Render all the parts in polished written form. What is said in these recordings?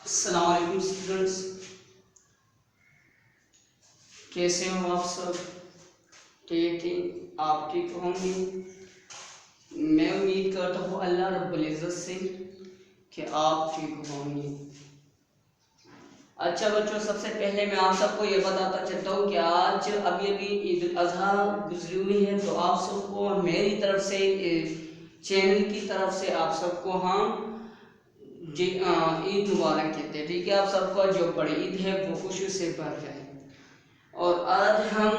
अस्सलाम वालेकुम स्टूडेंट्स, कैसे हो आप सब? ठीक आप ठीक होंगे। मैं उम्मीद करता हूँ अल्लाह रब्बुल इज़्ज़त से कि आप ठीक होंगे। अच्छा बच्चों, सबसे पहले मैं आप सबको ये बताता चलता हूँ कि आज अभी अभी ईद उल अज़हा गुजरी हुई है, तो आप सबको मेरी तरफ से चैनल की तरफ से आप सबको हम ईद मुबारक कहते हैं। ठीक है, आप सबका जो बड़ी ईद है वो खुशी से भर जाए। और आज हम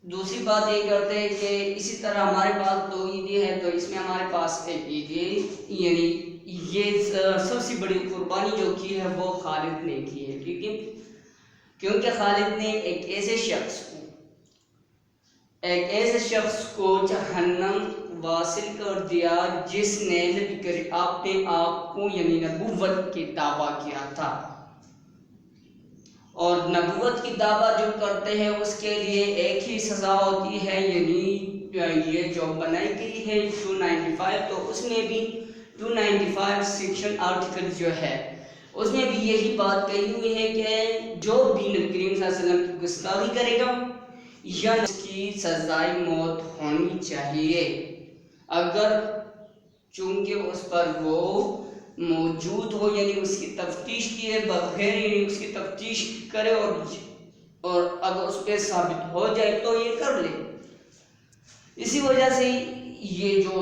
दूसरी बात ये करते हैं कि इसी तरह हमारे पास दो ईदें हैं, तो इसमें हमारे पास एक ईद यानी ये सबसे बड़ी कुर्बानी जो की है वो खालिद ने की है। ठीक है, क्योंकि खालिद ने एक ऐसे शख्स को जहन्नम वासिल कर दिया जिसने अपने आप को यानी नबूवत के दावा किया था। और नबूवत की दावा जो करते हैं उसके लिए एक ही सज़ा होती है, यानी ये जो बनाई गई है 295, तो उसमें भी 295 सेक्शन आर्टिकल जो है उसमें भी यही बात कही हुई है कि जो भी नबी करीम सल्लल्लाहु अलैहि वसल्लम की गुस्ताखी करेगा या उसकी सजाए मौत होनी चाहिए, अगर चूंकि उस पर वो मौजूद हो, यानी उसकी तफ्तीश किए बगैर, यानी उसकी तफ्तीश करे और अगर उस पर साबित हो जाए तो ये कर ले। इसी वजह से ये जो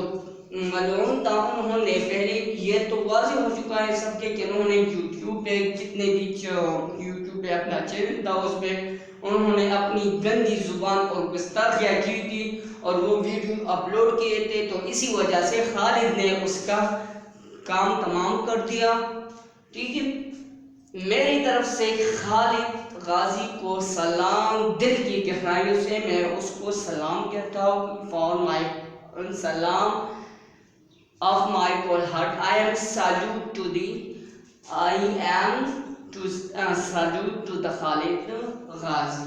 मलऊन था उन्होंने पहले ये तो वाज़ेह हो चुका है सबके कि उन्होंने यूट्यूब पे जितने भी यूट्यूब पे अपना चैनल था उस पर उन्होंने अपनी गंदी जुबान और गुस्ताखियाँ की थी और वो वीडियो अपलोड किए थे, तो इसी वजह से खालिद ने उसका काम तमाम कर दिया। ठीक है, मेरी तरफ से खालिद गाजी को सलाम, दिल की गहराइयों से मैं उसको सलाम कहता हूँ। फॉर माई सलाम of my whole heart, I am salute to the Khalid Ghazi.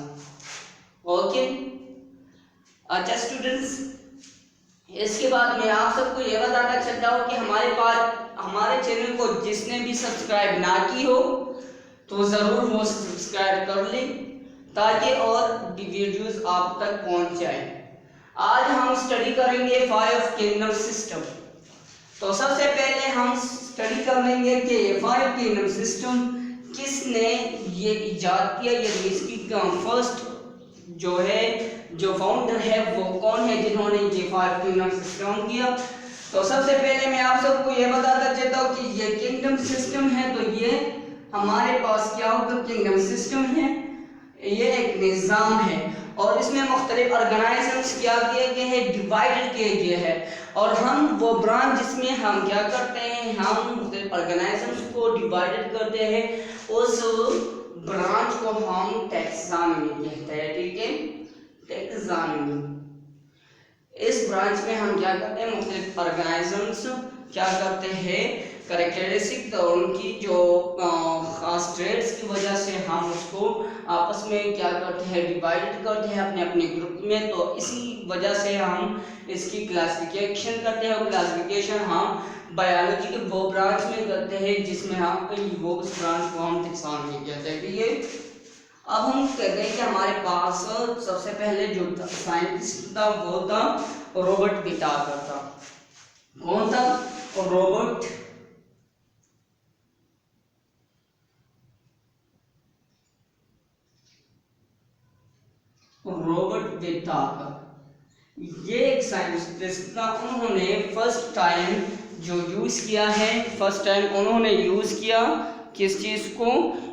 Okay, अच्छा स्टूडेंट्स, इसके बाद मैं आप सबको ये बताना चाहता हूँ कि हमारे चैनल को जिसने भी सब्सक्राइब ना की हो तो ज़रूर वो सब्सक्राइब कर लें ताकि और भी वीडियोस आप तक पहुँच जाए। आज हम स्टडी करेंगे 5 किंगडम सिस्टम। तो सबसे पहले हम स्टडी कर लेंगे कि 5 किंगडम सिस्टम किसने ये इजाद किया, यानी इसकी फर्स्ट जो है जो फाउंडर है वो कौन है जिन्होंने ये 5 किंगडम सिस्टम किया। तो सबसे पहले मैं आप सबको ये बताता चाहता हूँ कि ये किंगडम सिस्टम है, तो ये हमारे पास क्या होगा, किंगडम सिस्टम है, ये एक निज़ाम है और इसमें मुख्तलिफ ऑर्गेनाइजेशंस क्या किए गए हैं, डिवाइडेड किए गए हैं। और हम वो ब्रांच जिसमें हम क्या करते हैं, हम मुख्तलिफ ऑर्गेनाइजेशंस को डिवाइडेड करते हैं, उस ब्रांच को हम टैक्सोनॉमी कहते हैं। ठीक है, टैक्सोनॉमी, इस ब्रांच में हम क्या करते हैं, मुख्तलिफ ऑर्गेनाइजेशंस क्या करते हैं, कैरेक्टरिस्टिक और उनकी जो खास ट्रेड्स की वजह से हम उसको आपस में क्या करते हैं, डिवाइड करते हैं अपने अपने ग्रुप में। तो इसी वजह से हम इसकी क्लासिफिकेशन करते हैं और क्लासिफिकेशन हम बायोलॉजी के वो ब्रांच में करते हैं जिसमें हम वो उस ब्रांच को हम टैक्सोनॉमी कहते हैं। ठीक है, अब हम कहते हैं कि हमारे पास सबसे पहले जो साइंटिस्ट था वो था रॉबर्ट पिटागर था। कौन था? रॉबर्ट पिटागर। ये एक साइंटिस्ट था, उन्होंने फर्स्ट टाइम जो यूज किया है, फर्स्ट टाइम उन्होंने यूज किया किस चीज को,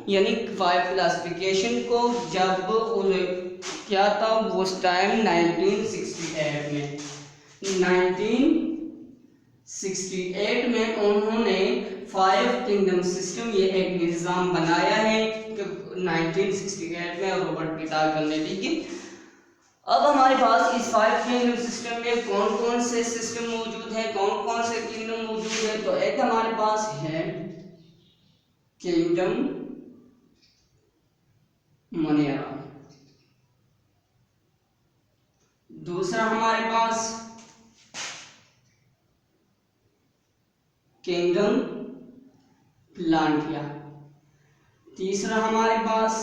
यानी 5 क्लासिफिकेशन को, जब क्या था उस टाइम 1968 में 1968 में उन्होंने 5 किंगडम सिस्टम ये एक निज़ाम बनाया है 1968 में रॉबर्ट पिटागर ने। ठीक है, अब हमारे पास इस 5 किंगडम सिस्टम में कौन कौन से सिस्टम मौजूद है, कौन कौन से किंगडम मौजूद है। तो एक हमारे पास है किंगडम मनेरा, दूसरा हमारे पास किंगडम प्लांटिया, तीसरा हमारे पास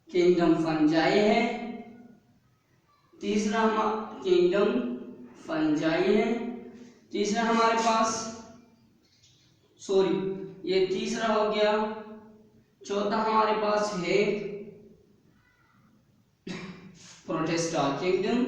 किंगडम फंजाई है, तीसरा किंगडम फंजाई है। तीसरा हमारे पास ये तीसरा हो गया। चौथा हमारे पास है प्रोटेस्टा किंगडम।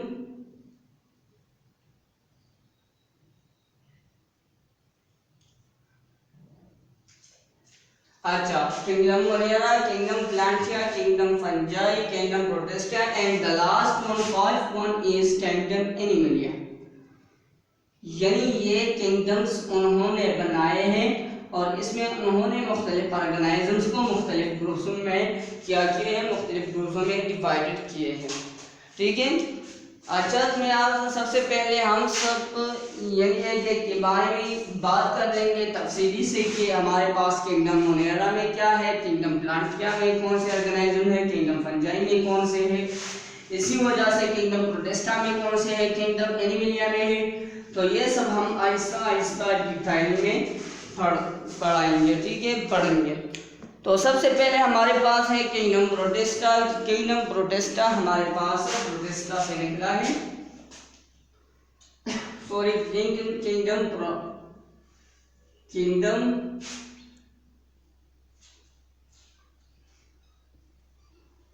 अच्छा, kingdom Monera, kingdom Plantae, kingdom Fungi, kingdom Protista and the last one, fourth one is kingdom Animalia. यानी ये किंगडम्स उन्होंने बनाए हैं और इसमें उन्होंने मुख्तलिफ ऑर्गेनाइजम्स को मुख्तलिफ ग्रुप्स में क्या किए हैं, मुख्तलिफ ग्रुप्सों में डिवाइडेड किए हैं। ठीक है। अच्छा, मैं आप सबसे पहले हम सब यानी के बारे में बात कर लेंगे तफसीली से कि हमारे पास किंगडम मोनेरा में क्या है, किंगडम प्लांटिया में कौन से ऑर्गेनाइजम है, किंगडम फंजाई में कौन से है, इसी वजह से किंगडम प्रोटेस्टा में कौन से है, किंगडम एनिमलिया में है। तो ये सब हम आहिस्ता आहिस्ता डिटेल में पढ़ाएंगे। ठीक है, पढ़ेंगे। तो सबसे पहले हमारे पास है किंगडम प्रोटेस्टा। किंगडम प्रोटेस्टा हमारे पास प्रोटेस्टा से निकला है, सॉरी किंगडम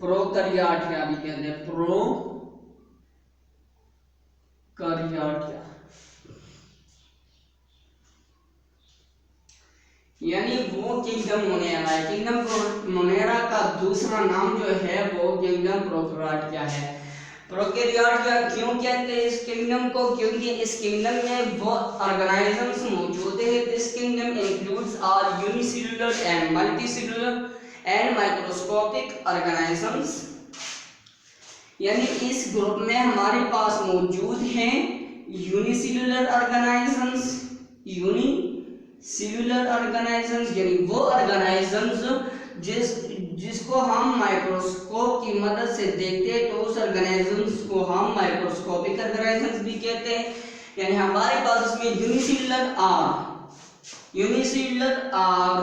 प्रोकैरियोटिया भी कहते हैं, प्रोकैरियोटिया, यानी वो किंगडम मोनेरा है। किंगडम मोनेरा का दूसरा नाम जो है वो किंगडम प्रोकैरियोटिया है। प्रोकैरियोटिया क्यों कहते हैं इस किंगडम को? क्योंकि इस किंगडम में वो ऑर्गेनाइजम्स मौजूद है। This kingdom includes are unicellular and multicellular and microscopic organisms. यानी इस ग्रुप में हमारे पास मौजूद हैं यूनिसेलुलर ऑर्गेनाइजम्स, यूनिसेलुलर ऑर्गेनाइजम्स यानी वो ऑर्गेनाइजम्स जिसको हम माइक्रोस्कोप की मदद से देखते हैं, तो उस ऑर्गेनाइजम्स को हम माइक्रोस्कोपिक ऑर्गेनाइजम्स भी कहते हैं। यानी हमारे पास इसमें यूनिसेलुलर और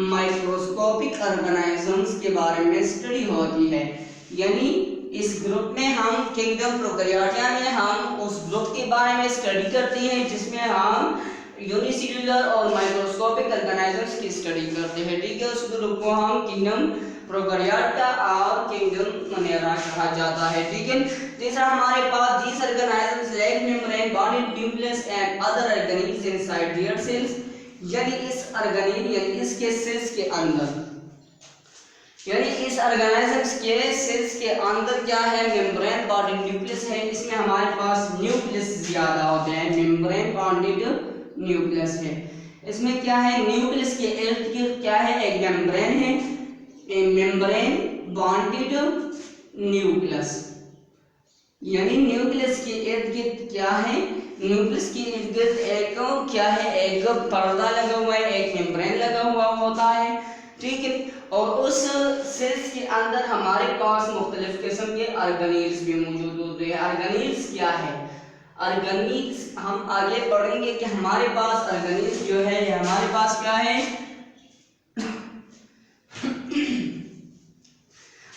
माइक्रोस्कोपिक ऑर्गेनाइजम्स के बारे में स्टडी होती है। यानी इस ग्रुप में हम किंगडम प्रोकैरियोटिया में हम उस ग्रुप के बारे में स्टडी करते हैं जिसमें हम यूनिसेलुलर और माइक्रोस्कोपिक ऑर्गेनाइजम्स की स्टडी करते हैं। ठीक है, उस ग्रुप को हम किंगडम प्रोकैरियोटिया और किंगडम मोनेरा कहा जाता है। ठीक है। तीसरा हमारे पास these organisms lack membrane, body nucleus and other organelles inside their cells. यानी इस ऑर्गेनेल यानी इसके सेल्स के अंदर, यानी इस ऑर्गेनाइजम्स के सेल्स के अंदर क्या है, मेम्ब्रेन बॉडी न्यूक्लियस है। इसमें हमारे पास न्यूक्लियस ज्यादा होते हैं, मेम्ब्रेन बॉन्डेड न्यूक्लियस है। इसमें क्या है, न्यूक्लियस के इर्द गिर्द क्या है, एक मेम्ब्रेन है, मेम्ब्रेन बॉन्डेड न्यूक्लियस। यानी न्यूक्लियस के इर्द गिर्द क्या है, न्यूक्लियस के इर्द गिर्द एक क्या है, एक पर्दा लगा हुआ है, एक मेम्ब्रेन लगा हुआ होता है। ठीक है। और उस सेल्स के अंदर हमारे पास मुख्तलिफ किस्म के ऑर्गेनेल्स भी मौजूद होते हैं। ऑर्गेनेल्स क्या है, ऑर्गेनेल्स हम आगे पढ़ेंगे कि हमारे पास ऑर्गेनेल्स जो है हमारे पास क्या है,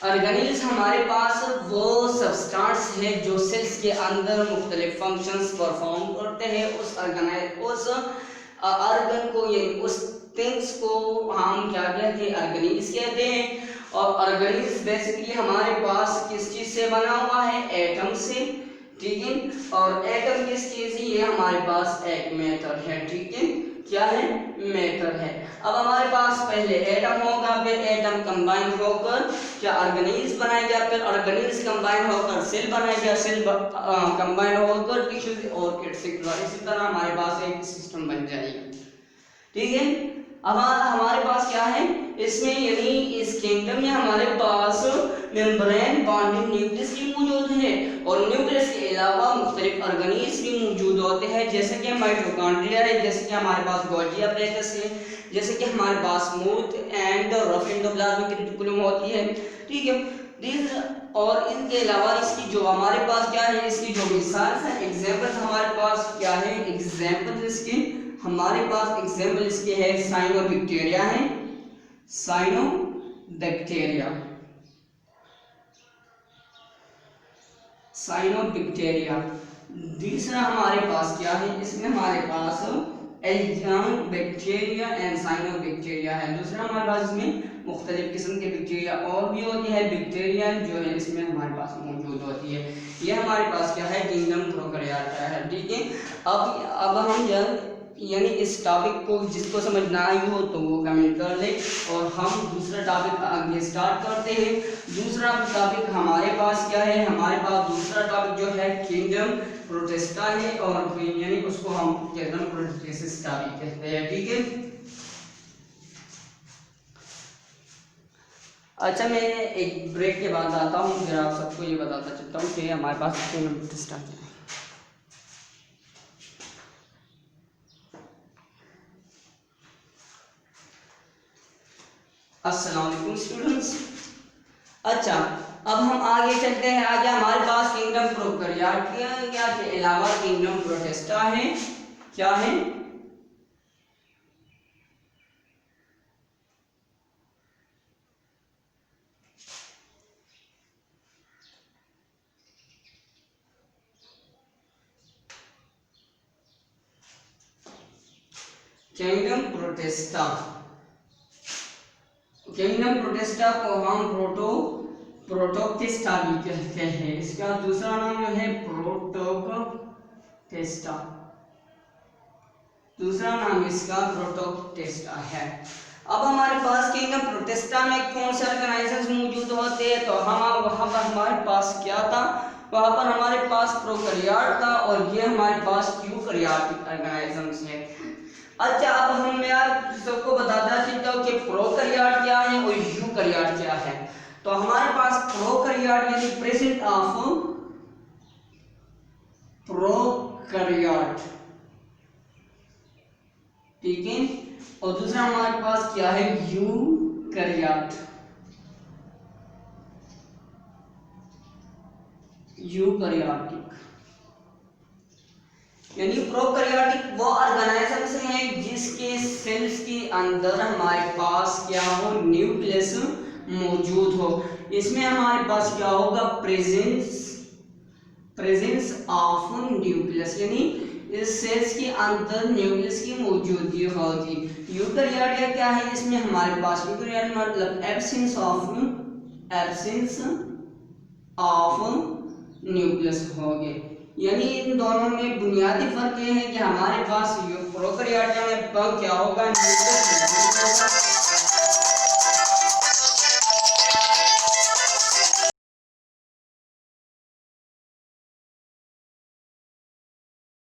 ऑर्गेनेल्स हमारे पास वो सब्सटेंस है जो सेल्स के अंदर मुख्तलिफ फंक्शंस परफॉर्म करते हैं। उस ऑर्गन को यानी उस थिंग्स को हम क्या कहते हैं, ऑर्गेनेल्स कहते हैं। और ऑर्गेनेल्स बेसिकली हमारे पास किस चीज से बना हुआ है, एटम से। ठीक है। और एटम किस चीज है, ये हमारे पास एक मैटर है। ठीक है, क्या है, मैटर है। अब हमारे पास पहले एटम होगा, फिर एटम कंबाइन होकर क्या ऑर्गेनेल्स बनाएगा, फिर ऑर्गेनेल्स कंबाइन होकर सेल बनाएगा, सेल कंबाइन होकर टिश्यू और एटसेट्रा। इसी तरह हमारे पास एक सिस्टम बन जाएगा। ठीक है। अब हमारे पास क्या है इसमें, यानी इस किंगडम में हमारे पास मेम्ब्रेन बॉन्डेड न्यूक्लियस भी मौजूद है और न्यूक्लियस के अलावा मुख्तलिफ ऑर्गेनेल्स भी मौजूद होते हैं, जैसे कि माइटोकॉन्ड्रिया है, जैसे कि हमारे पास गोल्गी apparatus है, जैसे कि हमारे पास smooth and rough endoplasmic reticulum होती है। ठीक है। और इनके अलावा इसकी जो हमारे पास क्या है, इसकी जो मिसाल है, एग्जांपल हमारे पास क्या है, एग्जांपल इसकी हमारे पास एग्जाम्पल इसके है साइनोबैक्टीरिया है, साइनोबैक्टीरिया, साइनोबैक्टीरिया। दूसरा हमारे पास क्या है, इसमें हमारे पास बैक्टीरिया एंड साइनोबैक्टीरिया है। दूसरा हमारे पास इसमें मुख्तलिफ किस्म के बैक्टीरिया और भी होती है, बैक्टीरिया जो है इसमें हमारे पास मौजूद होती है। ये हमारे पास क्या है, किंगडम प्रोकैरियोटा है। ठीक है, अब हम यानी इस टॉपिक को जिसको समझ ना आई हो तो वो कमेंट कर ले और हम दूसरा टॉपिक आगे स्टार्ट करते हैं। दूसरा टॉपिक हमारे पास क्या है, हमारे पास दूसरा टॉपिक जो है किंगडम प्रोटिस्टा है और यानी उसको हम किंगडम प्रोटिस्टा भी कहते हैं। ठीक है, अच्छा मैं एक ब्रेक के बाद आता हूँ, फिर आप सबको ये बताता चलता हूँ कि हमारे पास किंगडम प्रोटिस्टा क्या है। अस्सलाम वालेकुम स्टूडेंट्स। अच्छा अब हम आगे चलते हैं। आज हमारे पास किंगडम प्रोकैरियोटा के अलावा किंगडम प्रोटिस्टा है। क्या है, किंगडम प्रोटिस्टा। किंगडम प्रोटिस्टा को हम प्रोटोक्टिस्टा भी कहते हैं। इसका दूसरा नाम जो है प्रोटोक्टिस्टा, दूसरा नाम इसका प्रोटोक्टिस्टा है। अब हमारे पास किंगडम प्रोटिस्टा में कौन से ऑर्गेनाइजम्स मौजूद होते हैं, तो हम वहाँ पर हमारे पास क्या था, वहाँ पर हमारे पास प्रोकैरियोट था और ये हमारे पास यूकैरियोटिक ऑर्गेनाइजम्स है। अच्छा अब हम यार सबको बताता चलता हूँ कि प्रोकैरियोट क्या है और यूकैरियोट क्या है। तो हमारे पास प्रोकैरियोट यानी प्रेजेंट ऑफ प्रोकैरियोट, ठीक है, और दूसरा हमारे पास क्या है, यूकैरियोट। यूकैरियोटिक यानी प्रोकैरियोटिक वो ऑर्गेनाइजम्स हैं जिसके सेल्स के अंदर हमारे पास क्या हो, न्यूक्लियस मौजूद हो। इसमें हमारे पास क्या होगा, प्रेजेंस ऑफ न्यूक्लियस, यानी इस सेल्स के अंदर न्यूक्लियस की मौजूदगी होगी। यूकैरियोट क्या है, इसमें हमारे पास यूकैरियोट मतलब एब्सेंस ऑफ न्यूक्लियस होगे। यानी इन दोनों में बुनियादी फर्क ये है कि हमारे पास प्रोकैरियोट में क्या होगा, न्यूक्लियस